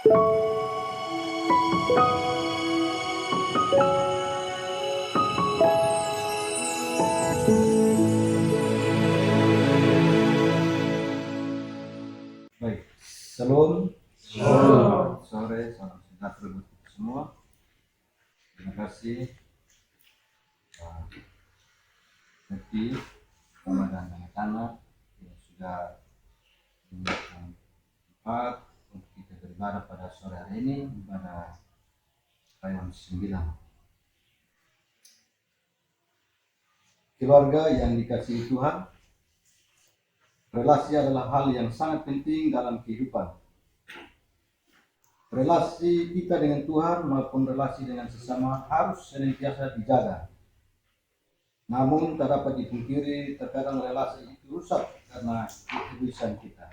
Baik, shalom. Shalom. Sore, salam sejahtera buat kita semua. Terima kasih Pak Beti, Bapak dan anak-anak yang sudah menyiapkan tempat untuk kita beribadah pada sore hari ini, ibadah Rayaan 9. Keluarga yang dikasihi Tuhan, relasi adalah hal yang sangat penting dalam kehidupan. Relasi kita dengan Tuhan maupun relasi dengan sesama harus senantiasa dijaga. Namun tak dapat dipungkiri, terkadang relasi itu rusak karena keegoisan kita.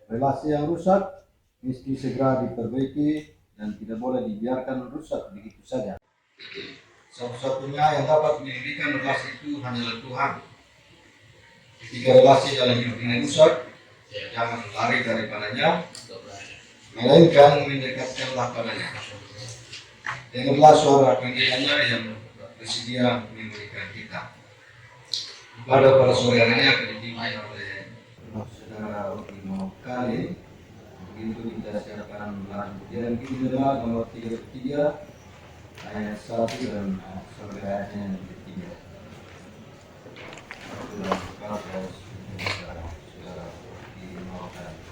Relasi yang rusak mesti segera diperbaiki dan tidak boleh dibiarkan rusak begitu saja. Satu-satunya yang dapat meninggikan relasi itu hanyalah Tuhan. Ketika relasi dalam hidup ini rusak, jangan lari daripadanya, melainkan mendekatkanlah padanya. Dengarlah suara panggilannya yang bersedia memberikan kita. Pada sore hari ini akan dipimpin oleh saudara Uki Mokali. Begitu kita siapkan lanjutan kita nomor 33 ayat 1 dan sampai ayatnya yang ketiga. Kalau saudara Uki Mokali.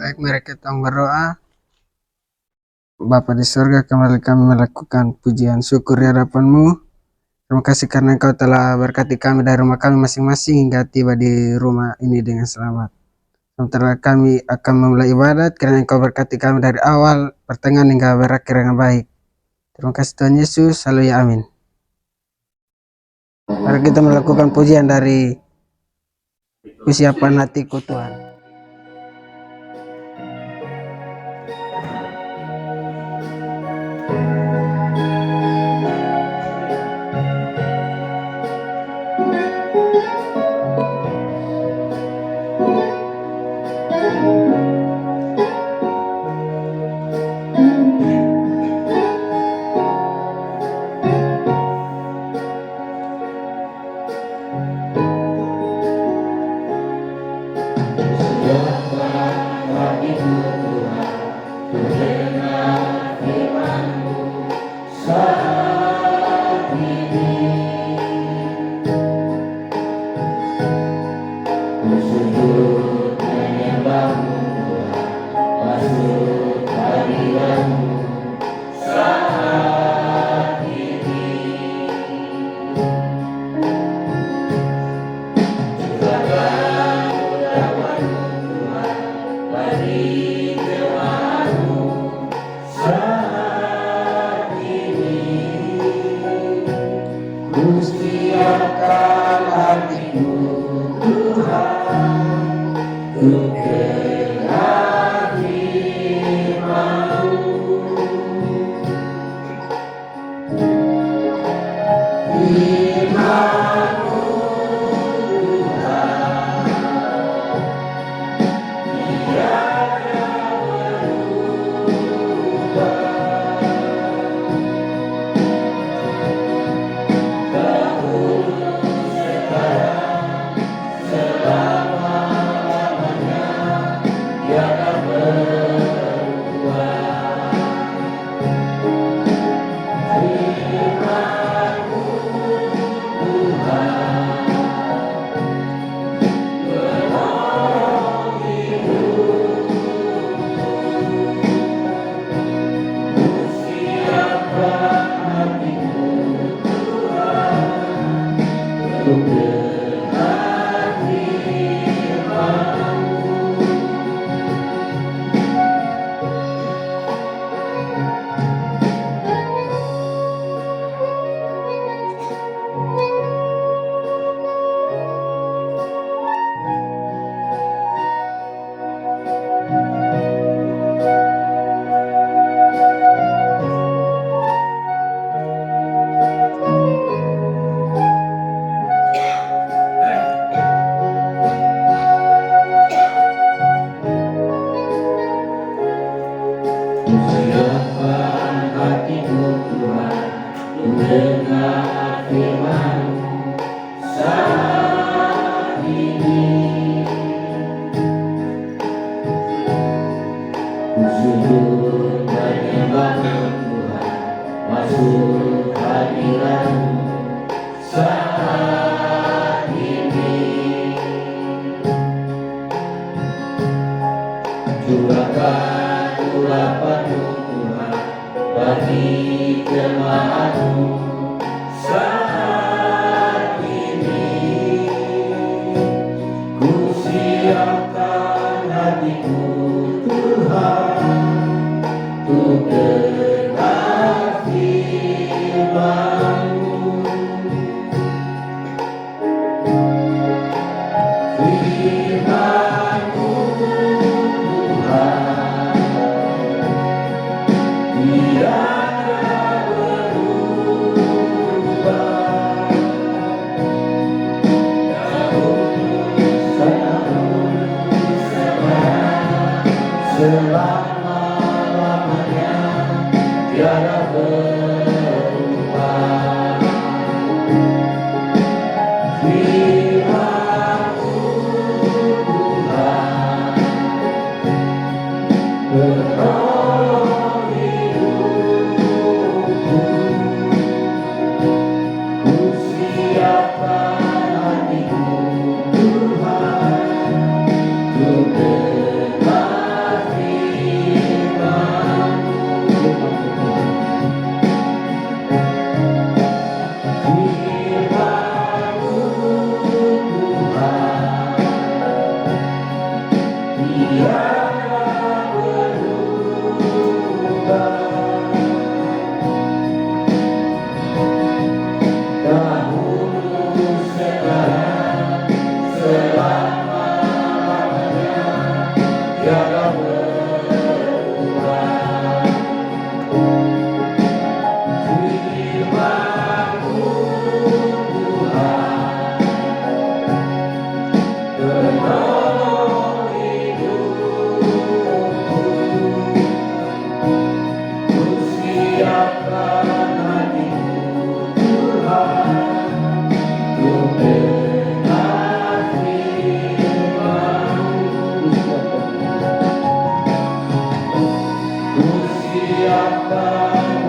Baik, mari kita berdoa. Bapa di surga, kembali kami melakukan pujian syukur di hadapan-Mu. Terima kasih karena Engkau telah berkati kami dari rumah kami masing-masing hingga tiba di rumah ini dengan selamat. Sementara kami akan memulai ibadat, karena Engkau berkati kami dari awal, pertengahan hingga berakhir dengan baik. Terima kasih Tuhan Yesus. Haleluya, amin. Mari kita melakukan pujian dari Usiapan Hatiku Tuhan.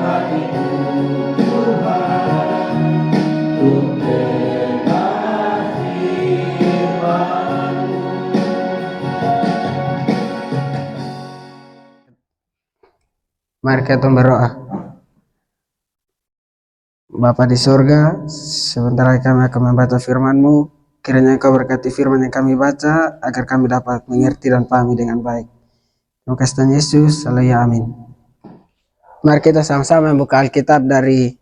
hatiku Tuhan untuk dengar firman-Mu. Mari kita berdoa. Bapa di surga, sebentar lagi kami akan membaca firman-Mu. Kiranya Engkau berkati firman yang kami baca, agar kami dapat mengerti dan pahami dengan baik. Terima kasih Tuhan Yesus, haleluya, amin. Mari kita sama-sama membuka Alkitab dari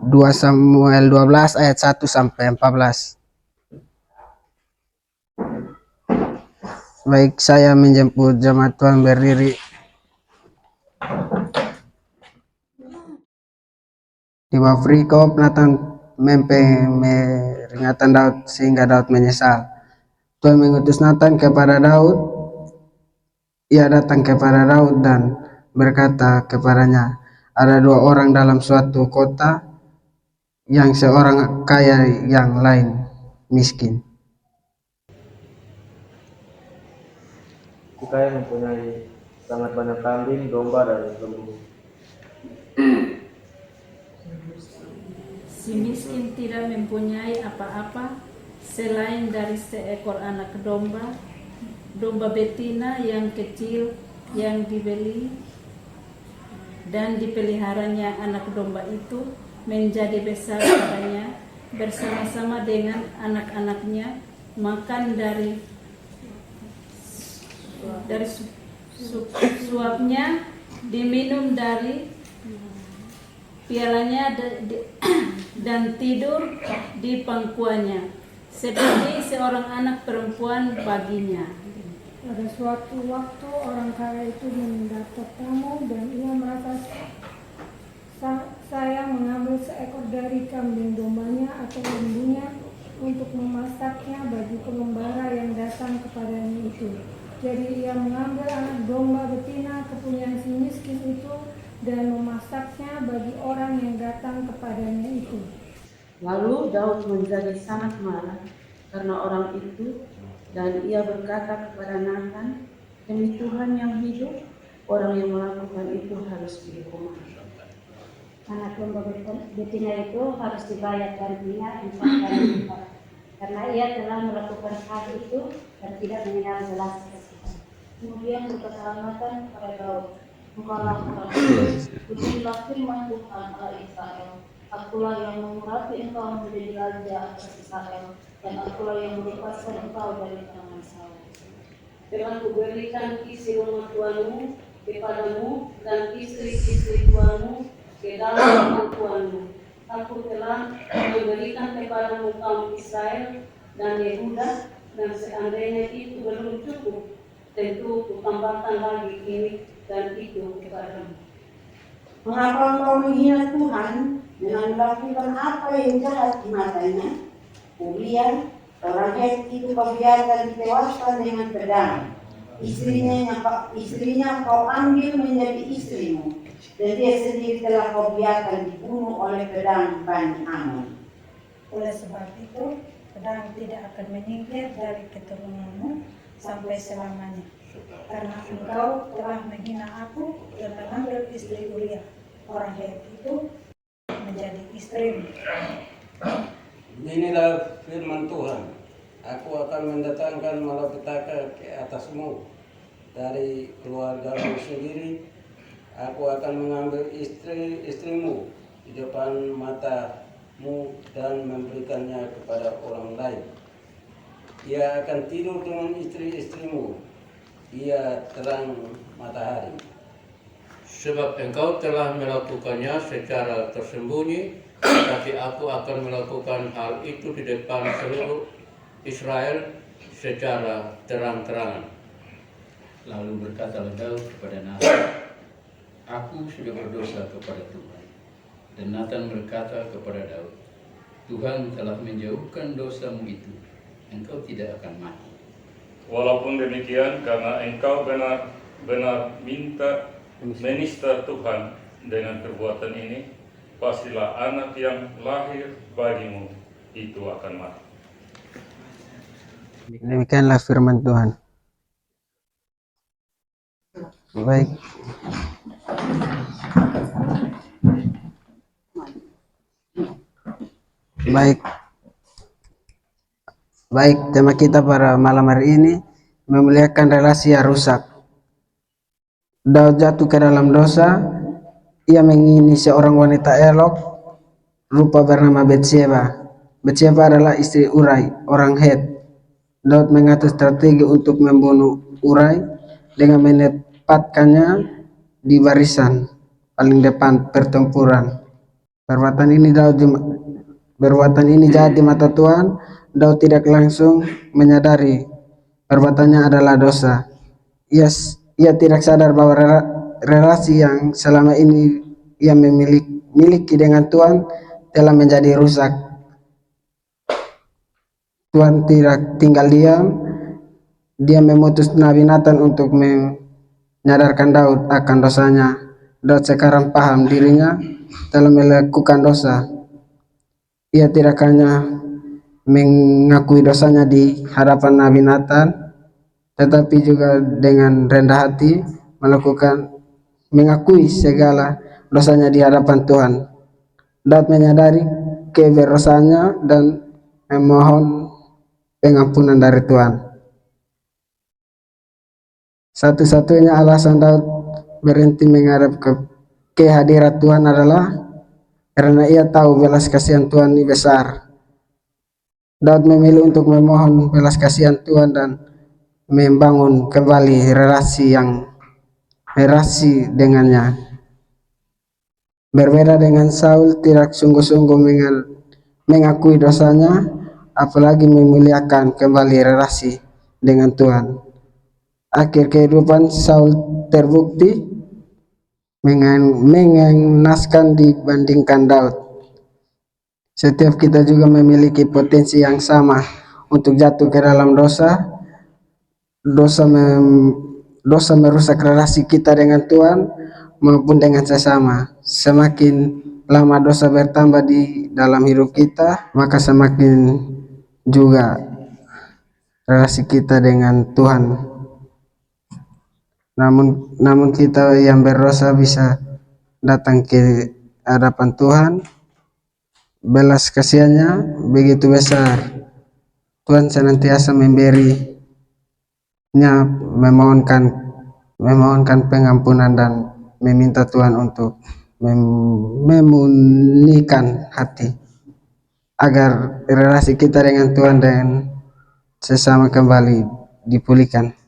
2 Samuel 12 ayat 1 sampai 14. Baik, saya menjemput jemaat Tuhan berdiri. Di bawah perikop Nathan memperingatkan Daud sehingga Daud menyesal. Tuhan mengutus Nathan kepada Daud. Ia datang kepada Daud dan berkata kepadanya, ada 2 orang dalam suatu kota, yang seorang kaya, yang lain miskin. Si kaya mempunyai sangat banyak kambing, domba, dan lembu. Si miskin tidak mempunyai apa-apa selain dari seekor anak domba, domba betina yang kecil yang dibeli dan dipeliharanya. Anak domba itu menjadi besar padanya bersama-sama dengan anak-anaknya, makan dari suapnya, diminum dari pialanya, dan tidur di pangkuannya seperti seorang anak perempuan baginya. Pada suatu waktu orang kaya itu mendapat tamu dan ia merasa sayang mengambil seekor dari kambing dombanya atau lembunya untuk memasaknya bagi pengembara yang datang kepadanya itu. Jadi ia mengambil anak domba betina kepunyaan si miskin itu dan memasaknya bagi orang yang datang kepadanya itu. Lalu Daud menjadi sangat marah karena orang itu, dan ia berkata kepada Nathan, demi Tuhan yang hidup, orang yang melakukan itu harus dihukum. Anak domba betina itu harus dibayar gantinya 4 kali lipat, karena ia telah melakukan hal itu dan tidak mengenal belas kasihan. Kemudian berkata Nathan kepada Daud, engkau lakukan itu, beginilah firman Tuhan Allah Israel, akulah yang mengurapi engkau menjadi raja atas Israel, dan akulah yang melepaskan engkau dari tangan Saul. Telah kuberikan isi rumah tuanmu kepadamu dan istri-istri tuanmu ke dalam rumah tuanmu. Aku telah memberikan kepadamu kaum Israel dan Yehuda, dan seandainya itu belum cukup, tentu kutambahkan lagi ini dan itu kepadamu. Mengapa engkau menghina Tuhan dengan melakukan apa yang jahat di matanya? Uriah, orang Het itu kau biarkan ditewaskan dengan pedang. Istrinya kau ambil menjadi istrimu, dan dia sendiri telah kau biarkan dibunuh oleh pedang Bani Ammon. Oleh sebab itu, pedang tidak akan menyingkir dari keturunanmu sampai selamanya, karena engkau telah menghina aku dan mengambil istri Uriah orang Het itu menjadi istrimu. Inilah firman Tuhan, aku akan mendatangkan malapetaka ke atasmu dari keluargamu sendiri. Aku akan mengambil istrimu di depan matamu dan memberikannya kepada orang lain. Ia akan tidur dengan istri-istrimu, ia terang matahari. Sebab engkau telah melakukannya secara tersembunyi, tetapi aku akan melakukan hal itu di depan seluruh Israel secara terang-terangan. Lalu berkatalah Daud kepada Nathan, aku sudah berdosa kepada Tuhan. Dan Nathan berkata kepada Daud, Tuhan telah menjauhkan dosamu itu, engkau tidak akan mati. Walaupun demikian, karena engkau benar-benar menista Tuhan dengan perbuatan ini, pastilah anak yang lahir bagimu itu akan mati. Demikianlah firman Tuhan. Baik. Baik, baik, tema kita pada malam hari ini memuliakan relasi yang rusak. Daud jatuh ke dalam dosa. Ia mengingini seorang wanita elok rupa bernama Bathsheba. Bathsheba adalah istri Urai, orang Het. Daud mengatur strategi untuk membunuh Urai dengan menempatkannya di barisan paling depan pertempuran. Perbuatan ini jahat di mata Tuhan. Daud tidak langsung menyadari perbuatannya adalah dosa. Ia tidak sadar bahwa relasi yang selama ini ia miliki dengan Tuhan telah menjadi rusak. Tuhan tidak tinggal diam. Dia memutus Nabi Nathan untuk menyadarkan Daud akan dosanya. Daud sekarang paham dirinya telah melakukan dosa. Ia tidak hanya mengakui dosanya di hadapan Nabi Nathan, tetapi juga dengan rendah hati mengakui segala dosanya di hadapan Tuhan. Daud menyadari keberdosaannya dan memohon pengampunan dari Tuhan. Satu-satunya alasan Daud berhenti menghadap ke hadirat Tuhan adalah karena ia tahu belas kasihan Tuhan ini besar. Daud memilih untuk memohon belas kasihan Tuhan dan membangun kembali relasi dengannya. Berbeda dengan Saul, tidak sungguh-sungguh mengakui dosanya, apalagi memuliakan kembali relasi dengan Tuhan. Akhir kehidupan Saul terbukti mengenaskan dibandingkan Daud. Setiap kita juga memiliki potensi yang sama untuk jatuh ke dalam dosa. Dosa merusak relasi kita dengan Tuhan maupun dengan sesama. Semakin lama dosa bertambah di dalam hidup kita, maka semakin juga relasi kita dengan Tuhan. Namun kita yang berdosa bisa datang ke hadapan Tuhan. Belas kasihannya begitu besar. Tuhan senantiasa memberinya, memohonkan pengampunan dan meminta Tuhan untuk memulihkan hati agar relasi kita dengan Tuhan dan sesama kembali dipulihkan.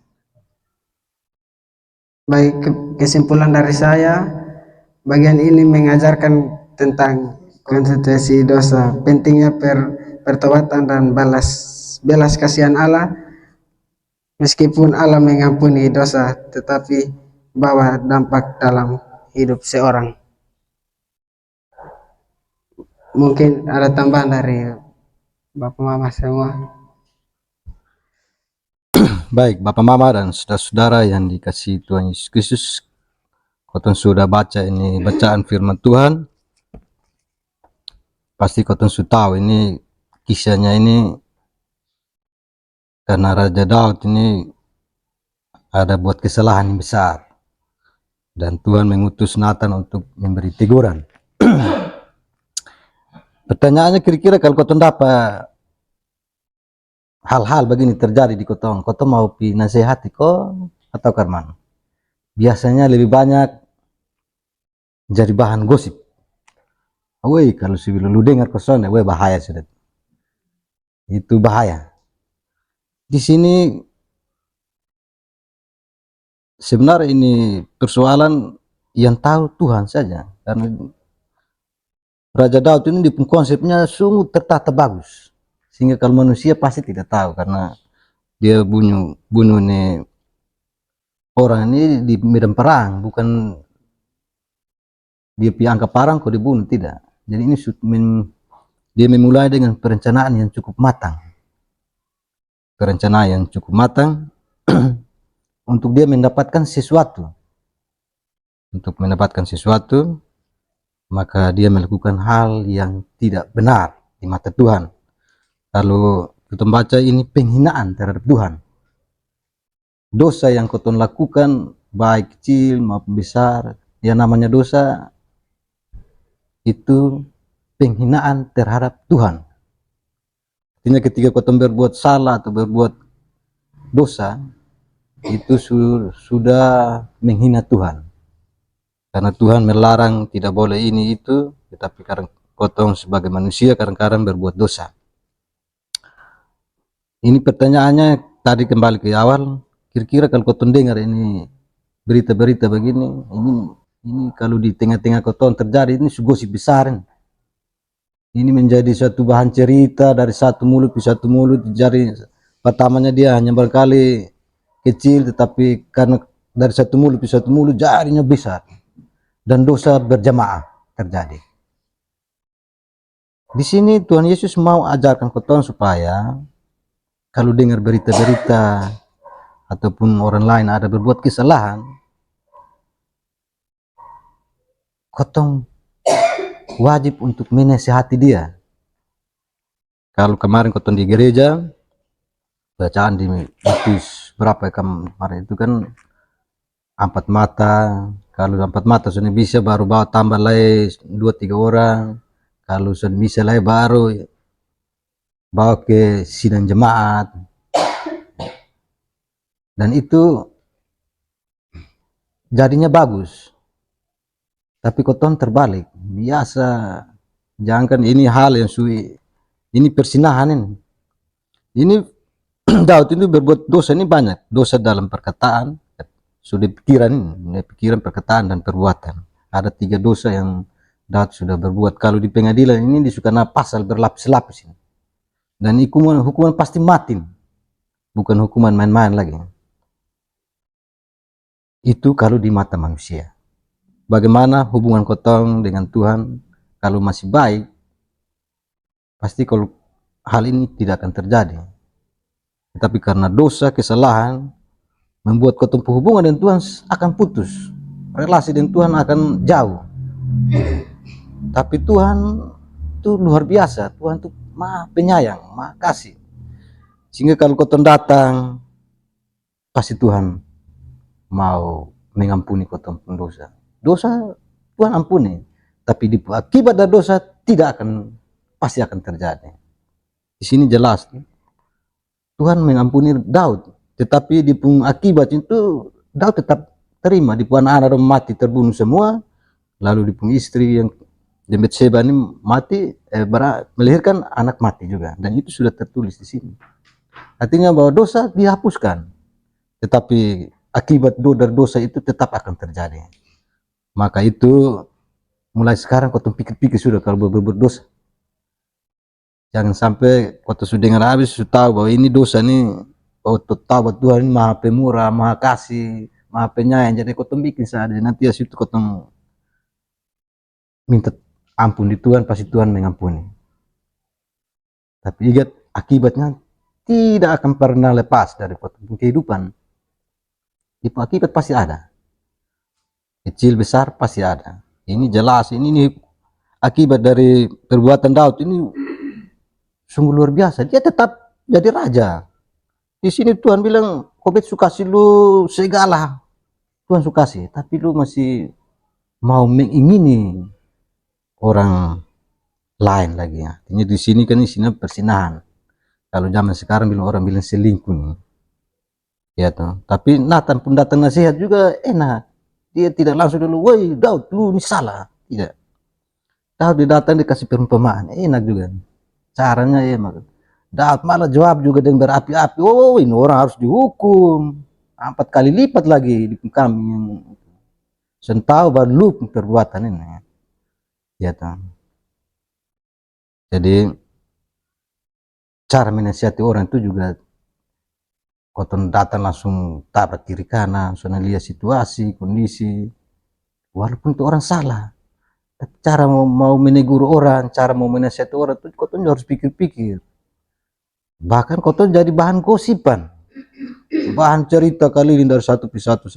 Baik, kesimpulan dari saya, bagian ini mengajarkan tentang konsekuensi dosa, pentingnya pertobatan dan belas kasihan Allah. Meskipun Allah mengampuni dosa, tetapi bawa dampak dalam hidup seorang. Mungkin ada tambahan dari Bapak Mama semua. Baik, Bapak Mama dan saudara-saudara yang dikasihi Tuhan Yesus Kristus, kotong sudah baca ini bacaan firman Tuhan. Pasti kotong sudah tahu ini kisahnya ini karena Raja Daud ini ada buat kesalahan yang besar dan Tuhan mengutus Nathan untuk memberi teguran. Pertanyaannya, kira-kira kalau kotong dapat hal-hal begini terjadi di kotong mau pi nasihati kok atau karman? Biasanya lebih banyak jadi bahan gosip. Woi, kalau sebelum lu dengar kosong, woi bahaya sudah. Itu bahaya. Di sini sebenarnya ini persoalan yang tahu Tuhan saja, karena Raja Daud ini di konsepnya sungguh tertata bagus. Sehingga kalau manusia pasti tidak tahu, karena dia bunuh nih orang ini di medan perang, bukan dia angkat parang kok dibunuh, tidak. Jadi ini dia memulai dengan perencanaan yang cukup matang. Perencanaan yang cukup matang untuk dia mendapatkan sesuatu. Untuk mendapatkan sesuatu, maka dia melakukan hal yang tidak benar di mata Tuhan. Kalau kita baca ini penghinaan terhadap Tuhan. Dosa yang kau lakukan baik kecil maupun besar, yang namanya dosa itu penghinaan terhadap Tuhan. Artinya ketika kotong berbuat salah atau berbuat dosa, itu sudah menghina Tuhan. Karena Tuhan melarang tidak boleh ini itu, tetapi karena kotong sebagai manusia kadang-kadang berbuat dosa. Ini pertanyaannya tadi kembali ke awal, kira-kira kalau kotong dengar ini berita-berita begini, ini kalau di tengah-tengah kotong terjadi, ini gosip besar ini. Ini menjadi suatu bahan cerita dari satu mulut ke satu mulut. Jadi pertamanya dia hanya barangkali kecil, tetapi karena dari satu mulut ke satu mulut jadinya besar dan dosa berjamaah terjadi. Di sini Tuhan Yesus mau ajarkan kotong supaya kalau dengar berita-berita ataupun orang lain ada berbuat kesalahan, kotong wajib untuk menasihati dia. Kalau kemarin kotong di gereja, bacaan di Matius berapa kemarin itu kan 4 mata. Kalau 4 mata sudah bisa baru bawa tambah lagi 2-3 orang. Kalau sudah bisa lagi baru bawa ke sidang jemaat. Dan itu jadinya bagus. Tapi kotong terbalik. Biasa, jangankan ini hal yang ini persinahan ini. Ini Daud itu berbuat dosa ini banyak. Dosa dalam perkataan, sudah pikiran, perkataan, dan perbuatan. Ada 3 dosa yang Daud sudah berbuat. Kalau di pengadilan ini disukana pasal berlapis-lapis ini. Dan hukuman pasti mati. Bukan hukuman main-main lagi. Itu kalau di mata manusia. Bagaimana hubungan kotong dengan Tuhan kalau masih baik, pasti kalau hal ini tidak akan terjadi. Tetapi karena dosa, kesalahan, membuat kotong hubungan dengan Tuhan akan putus. Relasi dengan Tuhan akan jauh. Tapi Tuhan itu luar biasa. Tuhan itu Maha Penyayang, Maha Kasih. Sehingga kalau kotong datang, pasti Tuhan mau mengampuni kotong pun dosa. Dosa Tuhan ampuni, tapi akibat dari dosa pasti akan terjadi. Di sini jelas Tuhan mengampuni Daud, tetapi di akibat itu Daud tetap terima. Di anak-anak mati terbunuh semua, lalu di istri yang di Betseba ini mati, melahirkan anak mati juga, dan itu sudah tertulis di sini. Artinya bahwa dosa dihapuskan, tetapi akibat dari dosa itu tetap akan terjadi. Maka itu mulai sekarang kotong pikir-pikir sudah kalau berbuat dosa. Jangan sampai kotong sudah dengar habis sudah tahu bahwa ini dosa ini, bahwa tahu Tuhan ini Maha Pemurah, Maha Kasih, Maha Penyayang. Jadi kotong bikin saja, nanti ya situ kotong minta ampun di Tuhan, pasti Tuhan mengampuni. Tapi ingat, akibatnya tidak akan pernah lepas dari kotong kehidupan. Itu akibat pasti ada. Kecil besar pasti ada. Ini jelas, ini akibat dari perbuatan Daud ini sungguh luar biasa. Dia tetap jadi raja. Di sini Tuhan bilang, Kobet sukasi lu segala. Tuhan sukasi, tapi lu masih mau mengingini orang lain lagi ya. Artinya di sini kan isinya persinahan. Kalau zaman sekarang orang bilang selingkuh. Ya tuh. Tapi Nathan pun datang nasihat juga enak. Dia tidak langsung dulu, woi Daud, lu ini salah. Tidak. Daud datang dikasih perumpamaan, enak juga. Caranya enak. Daud malah jawab juga dengan berapi-api, oh ini orang harus dihukum. 4 kali lipat lagi di kami yang sentahu baru lu perbuatan ini. Ya tuh. Jadi cara menasihati orang itu juga kotong datang langsung tabrak kiri kanan, soalnya lihat situasi, kondisi, walaupun itu orang salah. Tapi cara mau menegur orang, cara mau menasihati orang itu kotong harus pikir-pikir. Bahkan kotong jadi bahan gosipan, bahan cerita kali ini dari satu persatu.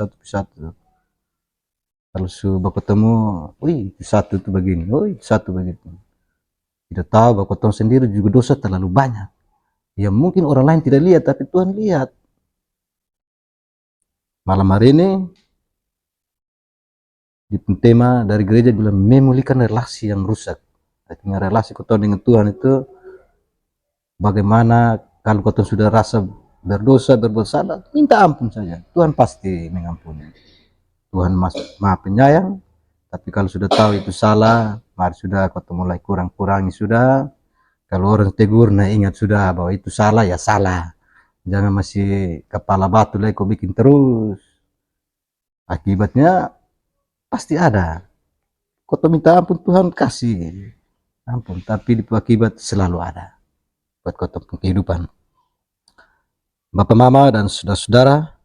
Kalau sudah ketemu, wih satu itu begini, wih satu begitu. Tidak tahu bahwa kotong sendiri juga dosa terlalu banyak. Ya mungkin orang lain tidak lihat, tapi Tuhan lihat. Malam hari ini di tema dari gereja bilang memulihkan relasi yang rusak. Artinya relasi kotong dengan Tuhan itu Bagaimana kalau kau sudah rasa berdosa, berbuat salah, minta ampun saja. Tuhan pasti mengampuni. Tuhan Maha Penyayang. Tapi kalau sudah tahu itu salah, mari sudah kau mulai kurang-kurangi sudah. Kalau orang tegur, nah ingat sudah bahwa itu salah ya salah. Jangan masih kepala batu lagi kau bikin terus. Akibatnya pasti ada. Kau minta ampun, Tuhan kasih ampun, tapi akibat selalu ada buat kau kehidupan. Bapak, Mama, dan saudara-saudara,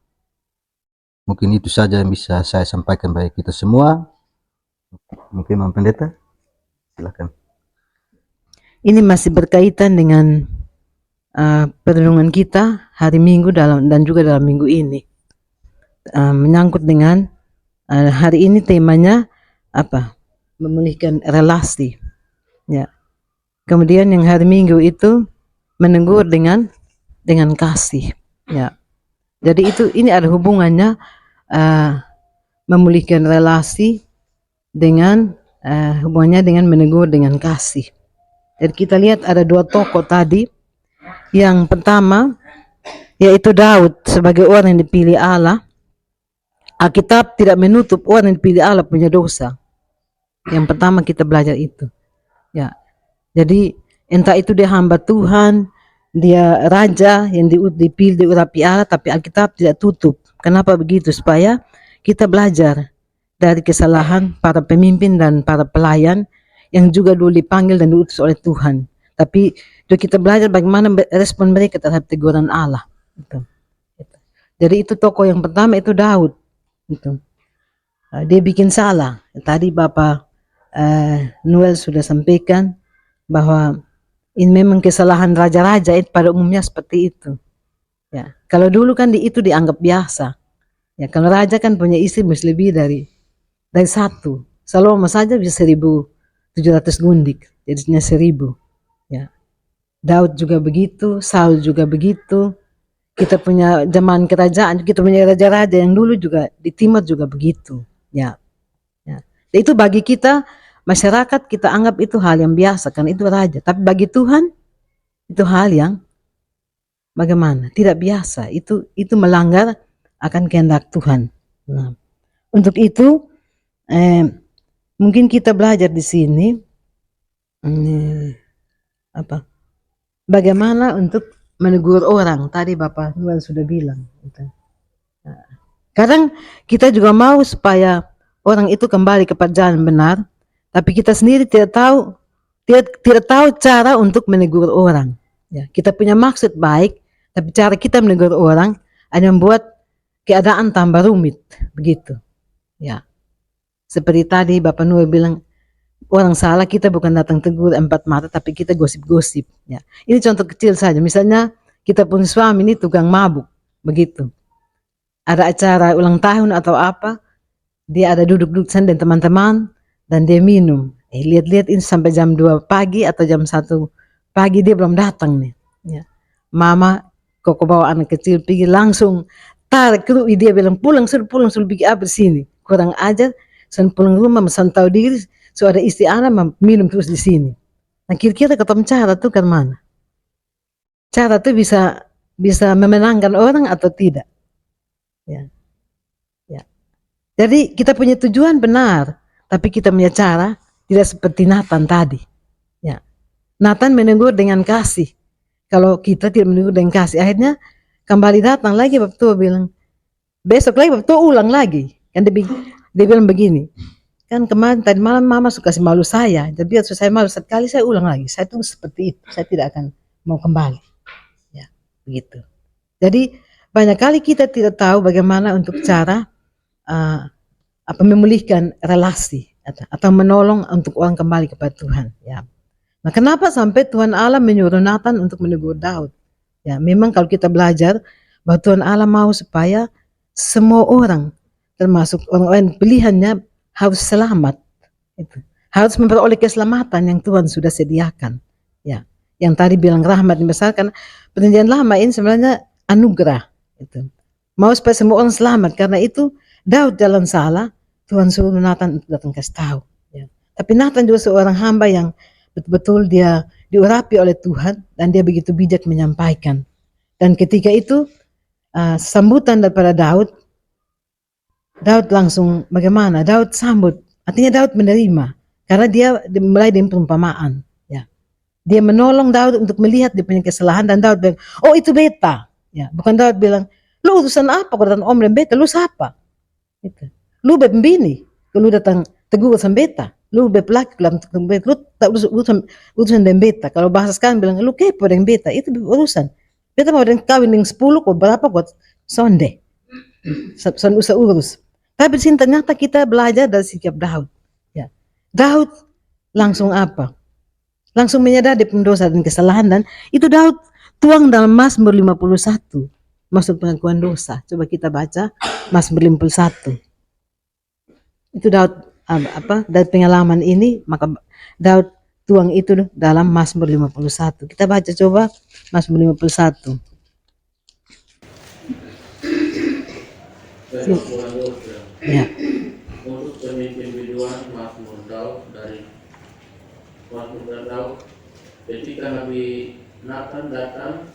mungkin itu saja yang bisa saya sampaikan bagi kita semua. Mungkin Mama Pendeta, silakan. Ini masih berkaitan dengan perenungan kita hari Minggu dan juga dalam minggu ini. Menyangkut dengan hari ini temanya apa? Memulihkan relasi. Ya. Kemudian yang hari Minggu itu menegur dengan kasih. Ya. Jadi ini ada hubungannya memulihkan relasi dengan hubungannya dengan menegur dengan kasih. Jadi kita lihat ada dua tokoh tadi. Yang pertama yaitu Daud sebagai orang yang dipilih Allah. Alkitab tidak menutup orang yang dipilih Allah punya dosa. Yang pertama kita belajar itu. Ya. Jadi entah itu dia hamba Tuhan, dia raja yang dipilih diurapi Allah, tapi Alkitab tidak tutup. Kenapa begitu? Supaya kita belajar dari kesalahan para pemimpin dan para pelayan yang juga dulu dipanggil dan diutus oleh Tuhan. Tapi kita belajar bagaimana respon mereka terhadap teguran Allah. Jadi itu tokoh yang pertama itu Daud. Dia bikin salah. Tadi Bapak Noel sudah sampaikan bahwa ini memang kesalahan raja-raja pada umumnya seperti itu. Ya, kalau dulu kan itu dianggap biasa. Ya, kalau raja kan punya istri mesti lebih dari satu. Salomo saja bisa 1.700 gundik, jadinya 1.000. Ya. Daud juga begitu, Saul juga begitu. Kita punya zaman kerajaan, kita punya raja-raja yang dulu juga di timur juga begitu. Ya. Ya. Dan itu bagi kita masyarakat kita anggap itu hal yang biasa kan itu raja. Tapi bagi Tuhan itu hal yang bagaimana? Tidak biasa. Itu melanggar akan kehendak Tuhan. Nah, untuk itu mungkin kita belajar di sini bagaimana untuk menegur orang. Tadi Bapak Nuan sudah bilang. Kadang kita juga mau supaya orang itu kembali kepada jalan benar, tapi kita sendiri tidak tahu cara untuk menegur orang. Ya, kita punya maksud baik, tapi cara kita menegur orang hanya membuat keadaan tambah rumit, begitu. Ya, seperti tadi Bapak Nuan bilang, orang salah kita bukan datang tegur 4 mata, tapi kita gosip-gosip. Ya, ini contoh kecil saja. Misalnya kita punya suami ini tukang mabuk, begitu. Ada acara ulang tahun atau apa, dia ada duduk-duduk sana dengan teman-teman dan dia minum. Lihat-lihat ini sampai jam 2 pagi atau jam 1 pagi dia belum datang nih. Ya. Mama kok bawa anak kecil pergi langsung tarik kerui, dia bilang pulang suruh pergi apa sini. Kurang ajar, suruh pulang rumah mesan tahu diri, so ada istri anak minum terus di sini. Nah kira-kira ketemu cara tuh kan mana? Cara tuh bisa memenangkan orang atau tidak? Ya. Ya. Jadi kita punya tujuan benar, tapi kita punya cara tidak seperti Nathan tadi. Ya. Nathan menegur dengan kasih. Kalau kita tidak menegur dengan kasih, akhirnya kembali datang lagi Bapak Tua bilang, besok lagi Bapak Tua ulang lagi. Kan dia bilang begini, kan kemarin tadi malam Mama suka kasih malu saya, jadi saya malu sekali saya ulang lagi. Saya tuh seperti itu, saya tidak akan mau kembali. Ya, begitu. Jadi banyak kali kita tidak tahu bagaimana untuk cara memulihkan relasi atau menolong untuk orang kembali kepada Tuhan. Ya. Nah, kenapa sampai Tuhan Allah menyuruh Nathan untuk menegur Daud? Ya, memang kalau kita belajar bahwa Tuhan Allah mau supaya semua orang, termasuk orang-orang pilihannya, harus selamat. Itu. Harus memperoleh keselamatan yang Tuhan sudah sediakan. Ya, yang tadi bilang rahmat dibesarkan, perjanjian lama ini sebenarnya anugerah. Itu. Mau supaya semua orang selamat, karena itu Daud jalan salah, Tuhan suruh Nathan untuk datang kasih tahu. Ya. Tapi Nathan juga seorang hamba yang betul-betul dia diurapi oleh Tuhan dan dia begitu bijak menyampaikan. Dan ketika itu sambutan daripada Daud langsung bagaimana? Daud sambut, artinya Daud menerima karena dia mulai dengan perumpamaan. Ya, dia menolong Daud untuk melihat dia punya kesalahan dan Daud bilang, oh itu beta. Ya, bukan Daud bilang, lu urusan apa kau datang om dan beta? Lu siapa? Gitu. Lu bembini, lu datang tegur urusan beta. Lu laki dalam beta, lu tak urusan dengan beta. Kalau bahasa sekarang bilang, lu kepo dengan beta, itu urusan. Beta mau dengan kawin dengan 10 kok berapa kok sonde. Son usah urus. Tapi di sini ternyata kita belajar dari sikap Daud. Ya. Daud langsung apa? Langsung menyadari pendosa dan kesalahan dan itu Daud tuang dalam Mazmur 51. Maksud pengakuan dosa. Coba kita baca Mazmur 51. Itu Daud dari pengalaman ini maka Daud tuang itu dalam Mazmur 51. Kita baca coba Mazmur 51. Ya. Untuk pemimpin biduan Mazmur Daud dari Mazmur Daud, ketika Nabi Nathan datang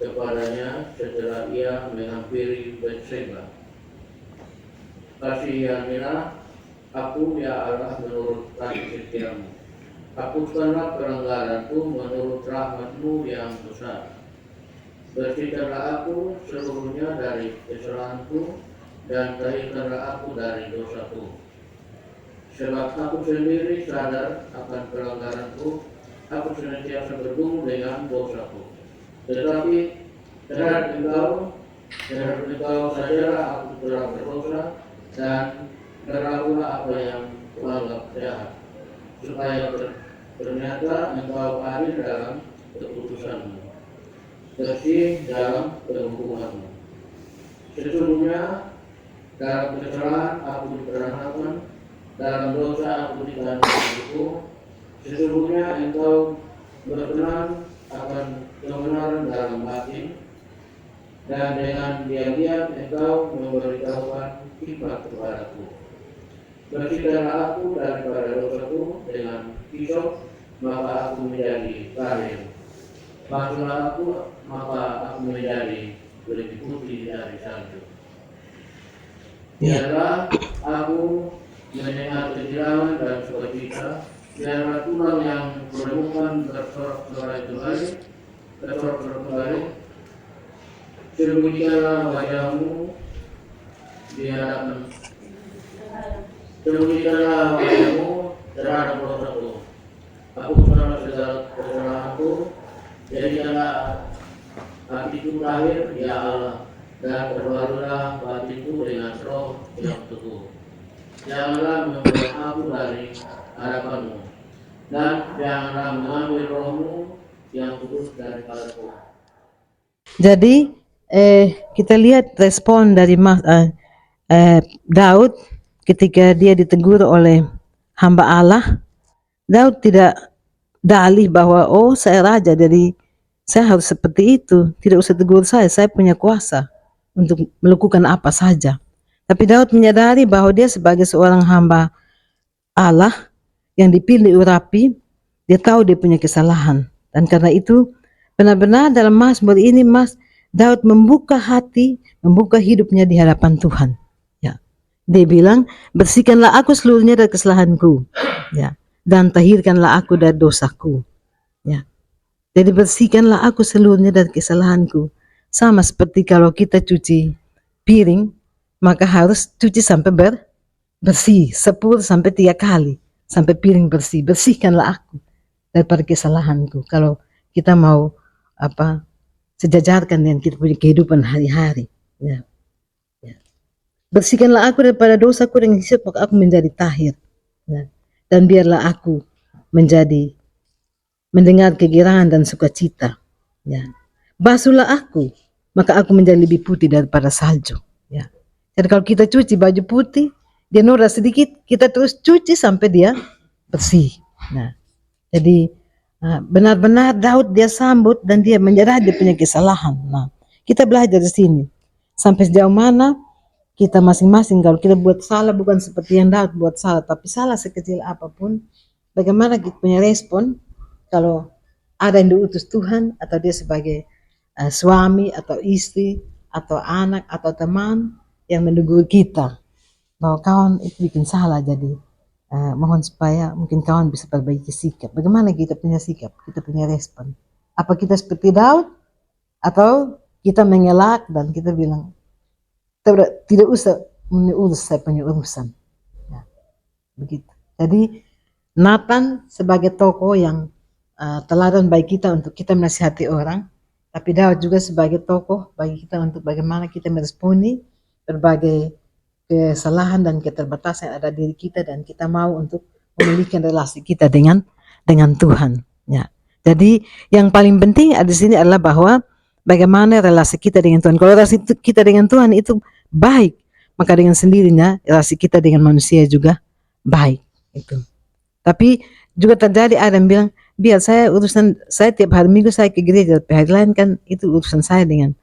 kepadanya setelah ia menghampiri Betsheba. Kasihanilah aku ya Allah menurut kasih setiamu. Hapuskanlah pelanggaranku menurut rahmatmu yang besar. Bersihkanlah aku seluruhnya dari kesalahanku dan tahirkanlah aku dari dosaku. Sebab aku sendiri sadar akan pelanggaranku, aku senantiasa bergumul dengan dosaku. Tetapi terhadap engkau sajalah aku telah berdosa dan berlakulah apa yang kuanggap jahat, supaya ternyata engkau adil dalam keputusanmu, bersih dalam penghukumanmu. Sesungguhnya dalam kesalahan aku diperanakan, dalam dosa aku ditandai hukum. Sesungguhnya engkau berkenan akan kebenaran dalam batin, dan dengan diam-diam engkau memberitahukan hikmat kepadaku. Bersihkanlah aku daripada dosaku dengan hisop, maka aku menjadi kering. Basuhlah aku, maka aku menjadi lebih putih dari salju. Biarlah aku mendengar kehilangan dan sukacita. Biarlah tulang yang menemukan bersorak-sorai kembali. Sembunyikanlah wajahmu di hadapan. Sembunyikanlah wajahmu terhadap dosaku. Hapuskanlah segala kesalahanku. Jadikanlah hatiku lahir, ya Allah, dan perbarulah batinku dengan roh yang teguh. Janganlah membuang aku dari hadapanmu, dan janganlah mengambil rohmu yang kudus daripadaku. Jadi kita lihat respon dari Daud ketika dia ditegur oleh hamba Allah. Daud tidak dalih bahwa oh saya raja jadi saya harus seperti itu, tidak usah tegur saya punya kuasa untuk melakukan apa saja. Tapi Daud menyadari bahwa dia sebagai seorang hamba Allah yang dipilih urapi, dia tahu dia punya kesalahan. Dan karena itu benar-benar dalam Mazmur ini Daud membuka hati, membuka hidupnya di hadapan Tuhan. Ya. Dia bilang, bersihkanlah aku seluruhnya dari kesalahanku, ya, dan tahirkanlah aku dari dosaku. Ya. Jadi bersihkanlah aku seluruhnya dari kesalahanku. Sama seperti kalau kita cuci piring, maka harus cuci sampai bersih 10 sampai 3 kali sampai piring bersih. Bersihkanlah aku daripada kesalahanku. Kalau kita mau sejajarkan dengan kita punya kehidupan hari-hari. Ya. Ya. Bersihkanlah aku daripada dosaku dengan hisap, maka aku menjadi tahir. Ya. Dan biarlah aku mendengar kegirangan dan sukacita. Ya. Basuhlah aku, maka aku menjadi lebih putih daripada salju. Ya. Jadi kalau kita cuci baju putih, dia noda sedikit, kita terus cuci sampai dia bersih. Nah, jadi benar-benar Daud dia sambut dan dia menyadari dia punya kesalahan. Nah, kita belajar di sini sampai sejauh mana kita masing-masing kalau kita buat salah bukan seperti yang Daud buat salah, tapi salah sekecil apapun, bagaimana kita punya respon kalau ada yang diutus Tuhan, atau dia sebagai suami atau istri atau anak atau teman yang menegur kita bahwa kawan itu bikin salah. Jadi mohon supaya mungkin kawan bisa perbaiki sikap. Bagaimana kita punya sikap, kita punya respon? Apa kita seperti Daud atau kita mengelak dan kita bilang tidak usah mengurus saya punya urusan? Ya, begitu. Jadi Nathan sebagai tokoh yang teladan bagi kita untuk kita menasihati orang, tapi Daud juga sebagai tokoh bagi kita untuk bagaimana kita meresponi berbagai kesalahan dan keterbatasan yang ada di diri kita, dan kita mau untuk memiliki relasi kita dengan Tuhan. Ya. Jadi yang paling penting di sini adalah bahwa bagaimana relasi kita dengan Tuhan. Kalau relasi kita dengan Tuhan itu baik, maka dengan sendirinya relasi kita dengan manusia juga baik. Itu. Tapi juga terjadi ada yang bilang, biar saya urusan saya tiap hari Minggu saya ke gereja, tapi hari lain kan itu urusan saya dengan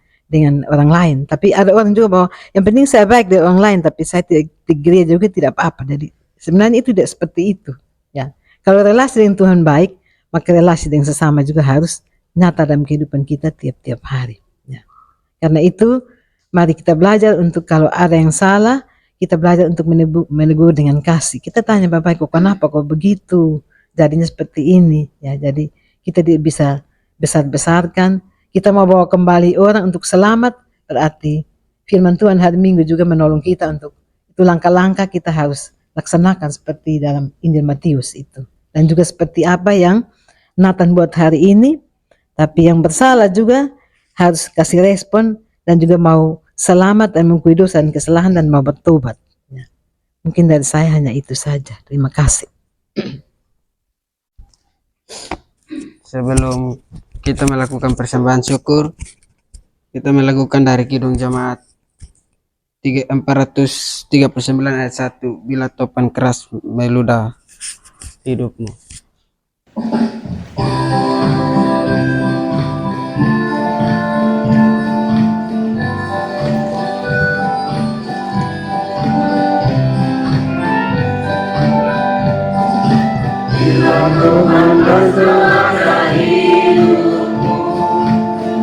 orang lain. Tapi ada orang juga bahwa yang penting saya baik dengan orang lain, tapi saya tidak di gereja juga tidak apa-apa. Jadi sebenarnya itu tidak seperti itu. Ya, kalau relasi dengan Tuhan baik, maka relasi dengan sesama juga harus nyata dalam kehidupan kita tiap-tiap hari. Ya. Karena itu mari kita belajar untuk kalau ada yang salah, kita belajar untuk menegur dengan kasih. Kita tanya Bapak, kok kenapa kok begitu? Jadinya seperti ini. Ya, jadi kita tidak bisa besar-besarkan. Kita mau bawa kembali orang untuk selamat, berarti firman Tuhan hari Minggu juga menolong kita untuk itu langkah-langkah kita harus laksanakan seperti dalam Injil Matius itu. Dan juga seperti apa yang Nathan buat hari ini, tapi yang bersalah juga harus kasih respon dan juga mau selamat dan mengakui dosa dan kesalahan dan mau bertobat. Ya. Mungkin dari saya hanya itu saja. Terima kasih. Sebelum kita melakukan persembahan syukur, kita melakukan dari Kidung Jemaat 439 ayat 1, bila topan keras meludah hidupmu. Bila memandang selama hidupmu,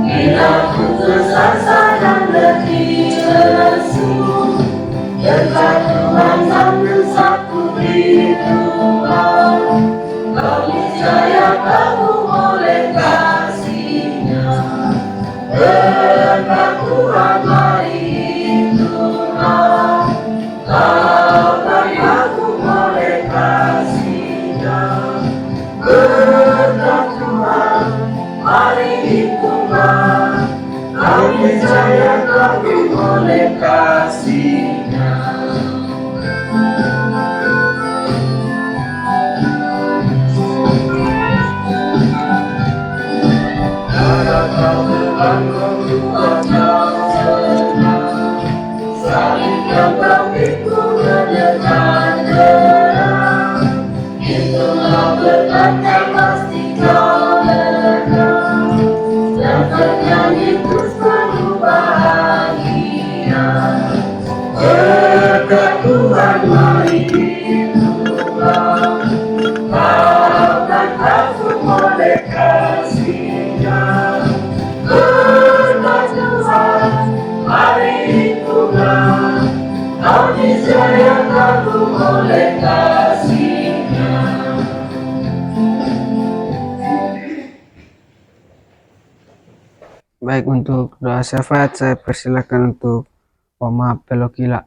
bila putus asa dan letih lesu, kejatuhan dan dosaku ditumbang, kau niscaya kamu oleh kasih-Nya. Berkat Tuhan mari hitunglah, kau dan aku oleh kasih-Nya. Berkat Tuhan mari hitunglah, kau niscaya kagum oleh kasih-Nya. Karena kau melangkah Tuhan yang senang, salib yang kau pikul dengan terang, itulah berkat yang pasti kau menang, dan bernyanyi terus penuh bahagia. Berkat Tuhan mari hitunglah, kau dan aku oleh kasih-Nya. Berkat Tuhan mari hitunglah, kau niscaya kagum oleh kasih-Nya. Baik, untuk doa syafaat saya persilakan untuk Oma Pelokila.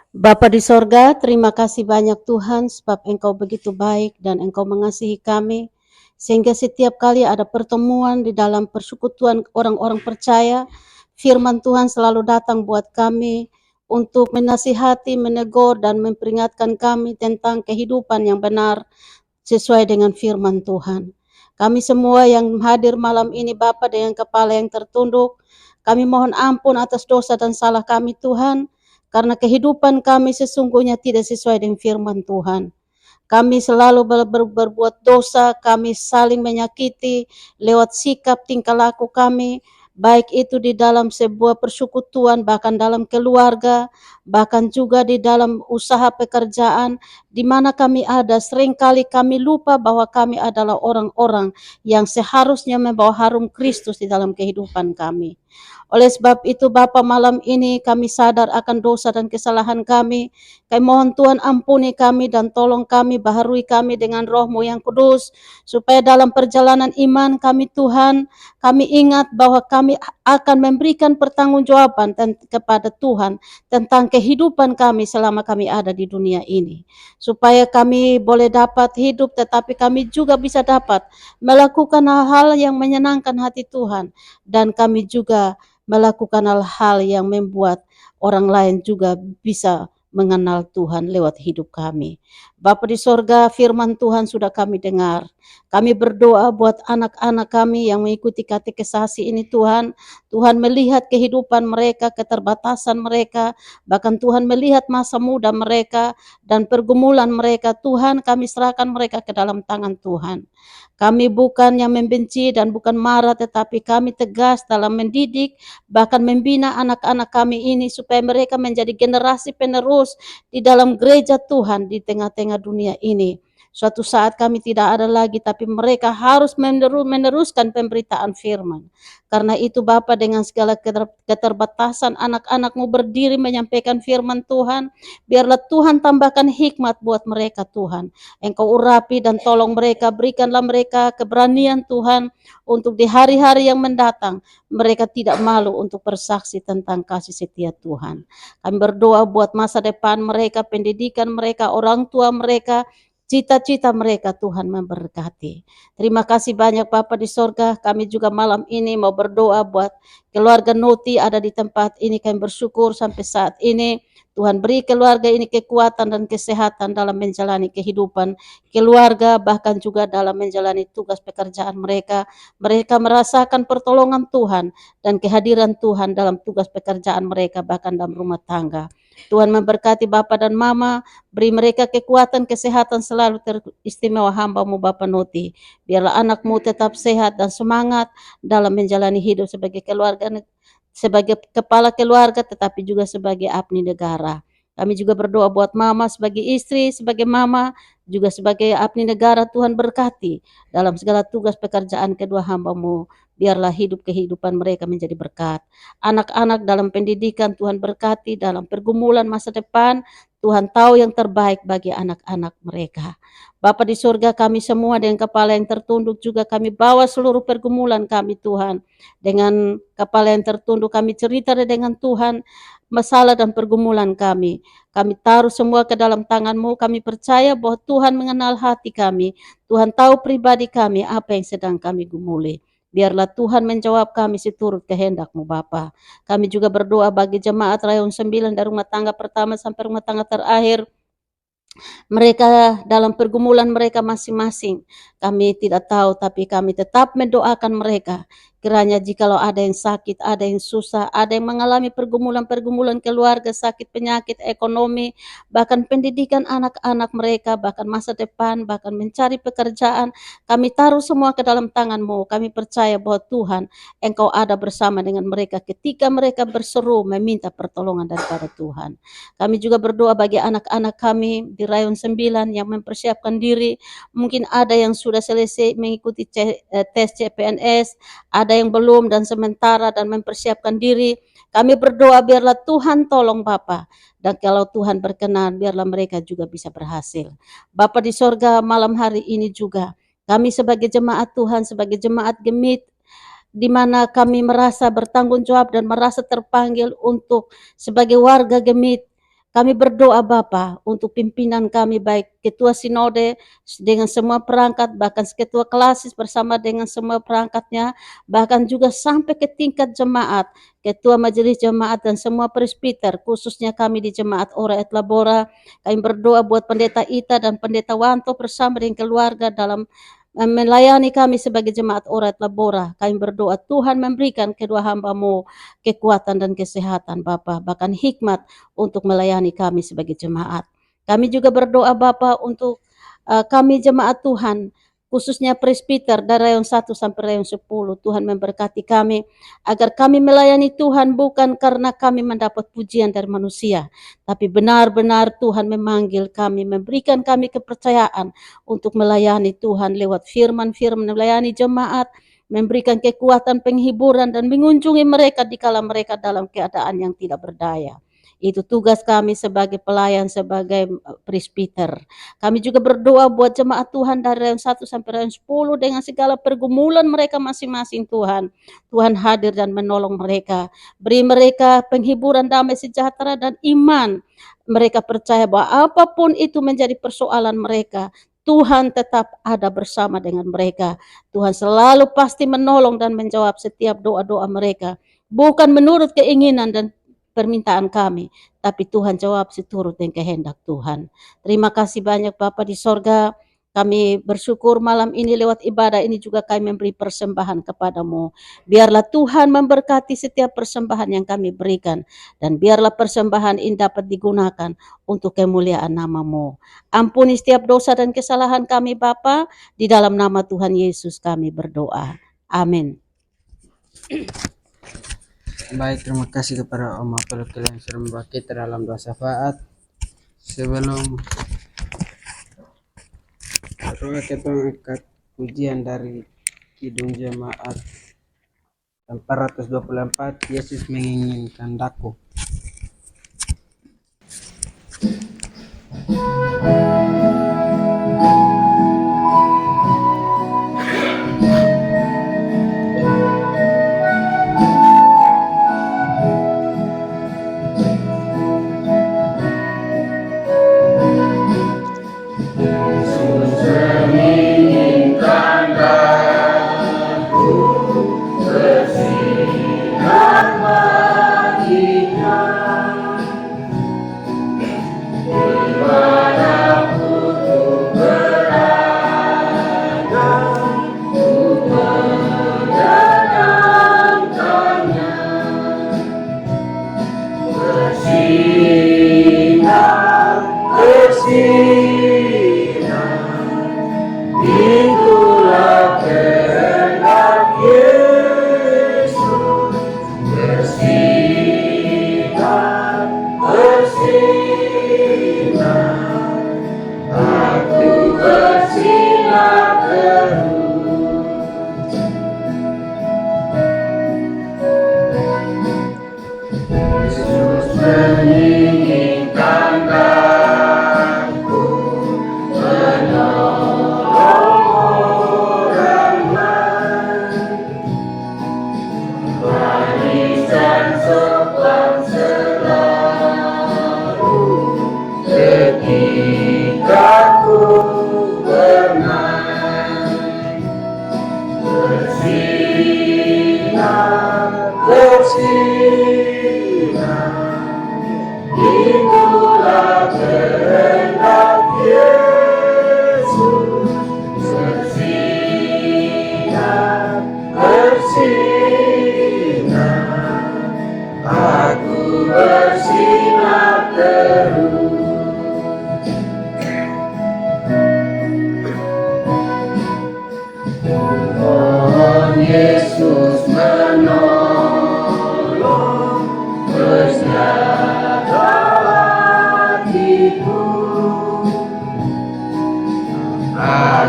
Bapa di sorga, terima kasih banyak Tuhan sebab Engkau begitu baik dan Engkau mengasihi kami, sehingga setiap kali ada pertemuan di dalam persekutuan orang-orang percaya, firman Tuhan selalu datang buat kami untuk menasihati, menegur, dan memperingatkan kami tentang kehidupan yang benar sesuai dengan firman Tuhan. Kami semua yang hadir malam ini Bapa dengan kepala yang tertunduk, kami mohon ampun atas dosa dan salah kami Tuhan, karena kehidupan kami sesungguhnya tidak sesuai dengan firman Tuhan. Kami selalu berbuat dosa, kami saling menyakiti lewat sikap tingkah laku kami, baik itu di dalam sebuah persekutuan, bahkan dalam keluarga, bahkan juga di dalam usaha pekerjaan, di mana kami ada, seringkali kami lupa bahwa kami adalah orang-orang yang seharusnya membawa harum Kristus di dalam kehidupan kami. Oleh sebab itu Bapa, malam ini kami sadar akan dosa dan kesalahan kami. Kami mohon Tuhan ampuni kami dan tolong kami, baharui kami dengan Roh-Mu yang kudus, supaya dalam perjalanan iman kami Tuhan, kami ingat bahwa kami akan memberikan pertanggungjawaban kepada Tuhan tentang kehidupan kami selama kami ada di dunia ini. Supaya kami boleh dapat hidup, tetapi kami juga bisa dapat melakukan hal-hal yang menyenangkan hati Tuhan. Dan kami juga melakukan hal-hal yang membuat orang lain juga bisa mengenal Tuhan lewat hidup kami. Bapa di sorga, firman Tuhan sudah kami dengar. Kami berdoa buat anak-anak kami yang mengikuti katekisasi ini Tuhan. Tuhan melihat kehidupan mereka, keterbatasan mereka, bahkan Tuhan melihat masa muda mereka dan pergumulan mereka. Tuhan, kami serahkan mereka ke dalam tangan Tuhan. Kami bukan yang membenci dan bukan marah, tetapi kami tegas dalam mendidik, bahkan membina anak-anak kami ini supaya mereka menjadi generasi penerus di dalam gereja Tuhan di tengah-tengah dunia ini. Suatu saat kami tidak ada lagi, tapi mereka harus meneruskan pemberitaan firman. Karena itu Bapa, dengan segala keterbatasan anak-anak-Mu berdiri menyampaikan firman Tuhan, biarlah Tuhan tambahkan hikmat buat mereka Tuhan. Engkau urapi dan tolong mereka, berikanlah mereka keberanian Tuhan, untuk di hari-hari yang mendatang mereka tidak malu untuk bersaksi tentang kasih setia Tuhan. Kami berdoa buat masa depan mereka, pendidikan mereka, orang tua mereka, cita-cita mereka, Tuhan memberkati. Terima kasih banyak Bapa di sorga. Kami juga malam ini mau berdoa buat keluarga Noti ada di tempat ini. Kami bersyukur sampai saat ini Tuhan beri keluarga ini kekuatan dan kesehatan dalam menjalani kehidupan keluarga, bahkan juga dalam menjalani tugas pekerjaan mereka. Mereka merasakan pertolongan Tuhan dan kehadiran Tuhan dalam tugas pekerjaan mereka, bahkan dalam rumah tangga. Tuhan memberkati Bapa dan Mama, beri mereka kekuatan, kesehatan selalu teristimewa hamba-Mu Bapa Noti. Biarlah anak-Mu tetap sehat dan semangat dalam menjalani hidup sebagai keluarga, sebagai kepala keluarga, tetapi juga sebagai abdi negara. Kami juga berdoa buat Mama sebagai istri, sebagai Mama, juga sebagai abdi negara. Tuhan berkati dalam segala tugas pekerjaan kedua hamba-Mu. Biarlah hidup kehidupan mereka menjadi berkat. Anak-anak dalam pendidikan Tuhan berkati, dalam pergumulan masa depan Tuhan tahu yang terbaik bagi anak-anak mereka. Bapa di surga, kami semua dengan kepala yang tertunduk juga kami bawa seluruh pergumulan kami Tuhan. Dengan kepala yang tertunduk kami cerita dengan Tuhan masalah dan pergumulan kami. Kami taruh semua ke dalam tangan-Mu. Kami percaya bahwa Tuhan mengenal hati kami. Tuhan tahu pribadi kami apa yang sedang kami gumuli. Biarlah Tuhan menjawab kami seturut kehendak-Mu Bapa. Kami juga berdoa bagi jemaat Rayon 9 dari rumah tangga pertama sampai rumah tangga terakhir. Mereka dalam pergumulan mereka masing-masing. Kami tidak tahu, tapi kami tetap mendoakan mereka. Kiranya jikalau ada yang sakit, ada yang susah, ada yang mengalami pergumulan-pergumulan keluarga, sakit, penyakit, ekonomi, bahkan pendidikan anak-anak mereka, bahkan masa depan, bahkan mencari pekerjaan, kami taruh semua ke dalam tangan-Mu. Kami percaya bahwa Tuhan, Engkau ada bersama dengan mereka ketika mereka berseru meminta pertolongan daripada Tuhan. Kami juga berdoa bagi anak-anak kami di Rayon 9 yang mempersiapkan diri. Mungkin ada yang sudah selesai mengikuti tes CPNS, ada yang belum dan sementara dan mempersiapkan diri. Kami berdoa biarlah Tuhan tolong Bapa, dan kalau Tuhan berkenan biarlah mereka juga bisa berhasil. Bapa di sorga, malam hari ini juga kami sebagai jemaat Tuhan, sebagai jemaat Gemit, di mana kami merasa bertanggung jawab dan merasa terpanggil untuk sebagai warga Gemit. Kami berdoa Bapa untuk pimpinan kami, baik ketua sinode dengan semua perangkat, bahkan ketua klasis bersama dengan semua perangkatnya, bahkan juga sampai ke tingkat jemaat, ketua majelis jemaat dan semua presbiter, khususnya kami di jemaat Ora et Labora. Kami berdoa buat pendeta Ita dan pendeta Wanto bersama dengan keluarga dalam melayani kami sebagai jemaat Ora et Labora. Kami berdoa Tuhan memberikan kedua hamba-Mu kekuatan dan kesehatan Bapa, bahkan hikmat untuk melayani kami sebagai jemaat. Kami juga berdoa Bapa untuk kami jemaat Tuhan, khususnya presbiter dari rayon 1 sampai rayon 10. Tuhan memberkati kami, agar kami melayani Tuhan bukan karena kami mendapat pujian dari manusia, tapi benar-benar Tuhan memanggil kami, memberikan kami kepercayaan untuk melayani Tuhan lewat firman-firman, melayani jemaat, memberikan kekuatan, penghiburan, dan mengunjungi mereka dikala mereka dalam keadaan yang tidak berdaya. Itu tugas kami sebagai pelayan, sebagai presbiter. Kami juga berdoa buat jemaat Tuhan dari rayon 1 sampai rayon 10 dengan segala pergumulan mereka masing-masing Tuhan. Tuhan hadir dan menolong mereka. Beri mereka penghiburan, damai sejahtera, dan iman. Mereka percaya bahwa apapun itu menjadi persoalan mereka, Tuhan tetap ada bersama dengan mereka. Tuhan selalu pasti menolong dan menjawab setiap doa-doa mereka. Bukan menurut keinginan dan permintaan kami, tapi Tuhan jawab seturut dengan kehendak Tuhan. Terima kasih banyak Bapa di sorga. Kami bersyukur malam ini lewat ibadah ini juga kami memberi persembahan kepadamu. Biarlah Tuhan memberkati setiap persembahan yang kami berikan. Dan biarlah persembahan ini dapat digunakan untuk kemuliaan namamu. Ampuni setiap dosa dan kesalahan kami Bapa. Di dalam nama Tuhan Yesus kami berdoa. Amin. Baik, terima kasih kepada Om Apel yang sudah membawa kita dalam doa syafaat. Sebelum doa kita angkat pujian dari Kidung Jemaat 424, Yesus menginginkan daku.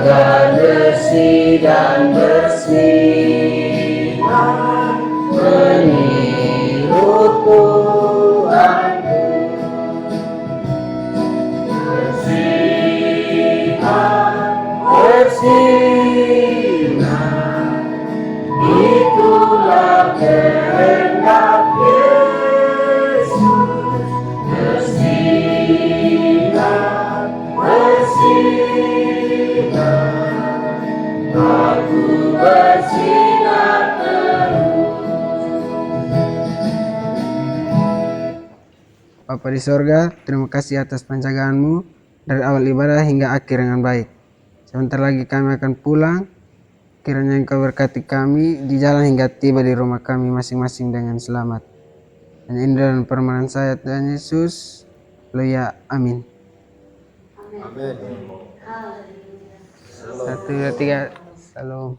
agar bersih dan bersinar meniru Tuhanku. Bersinar, itulah kehendak Yesus. Bersinar, aku bersinar terus. Bapa di sorga, terima kasih atas penjagaanmu dari awal ibadah hingga akhir dengan baik. Sebentar lagi kami akan pulang. Kiranya Engkau berkati kami di jalan hingga tiba di rumah kami masing-masing dengan selamat. Dan ini dalam permohonan saya Tuhan Yesus. Haleluya. Amin. Amin. 1, 2, 3. Salam.